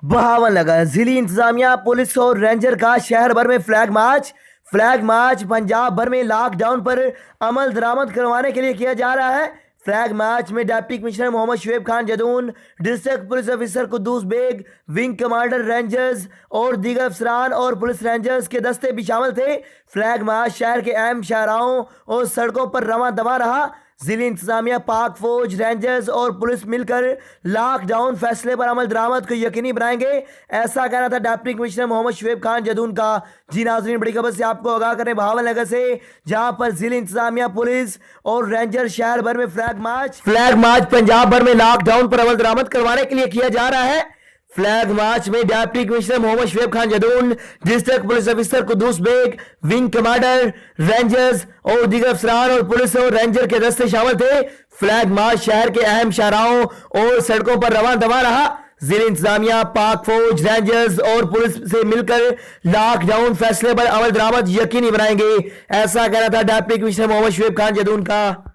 बहावन नगर जिली इंतजामिया पुलिस और रेंजर का शहर भर में फ्लैग मार्च पंजाब भर में लॉकडाउन पर अमल दरामद करवाने के लिए किया जा रहा है। फ्लैग मार्च में deputy commissioner Mohammad Shoaib Khan Jadoon, district police officer Quddus Baig, wing commander Rangers और दीगर अफसरान और पुलिस रेंजर्स के दस्ते भी शामिल थे। फ्लैग मार्च शहर के अहम शाहराहों और सड़कों पर रवां दवा रहा। जिली इंतजामिया, पाक फौज, रेंजर्स और पुलिस मिलकर लॉकडाउन फैसले पर अमल दरामद को यकीनी बनाएंगे, ऐसा कहना था डिप्टी कमिश्नर मोहम्मद शुएब खान जदून का। जी नाज़रीन, बड़ी खबर से आपको आगाह करें बहावन नगर से, जहां पर जिली इंतजामिया पुलिस और रेंजर शहर भर में फ्लैग मार्च पंजाब भर में लॉकडाउन पर अमल दरामद करवाने के लिए किया जा रहा है। फ्लैग मार्च में deputy commissioner Mohammad Shoaib Khan Jadoon, district police officer Quddus Baig, wing commander Rangers और दीगर अफसरान और पुलिस और रेंजर के दस्ते शामिल थे। फ्लैग मार्च शहर के अहम शाहराहों और सड़कों पर रवां दवा रहा। जिला इंतजामिया, पाक फौज, रेंजर्स और पुलिस से मिलकर लॉकडाउन फैसले पर अमल दरामद यकीनी बनाएंगे, ऐसा कहना था डिप्टी कमिश्नर मोहम्मद शुएब खान जदून का।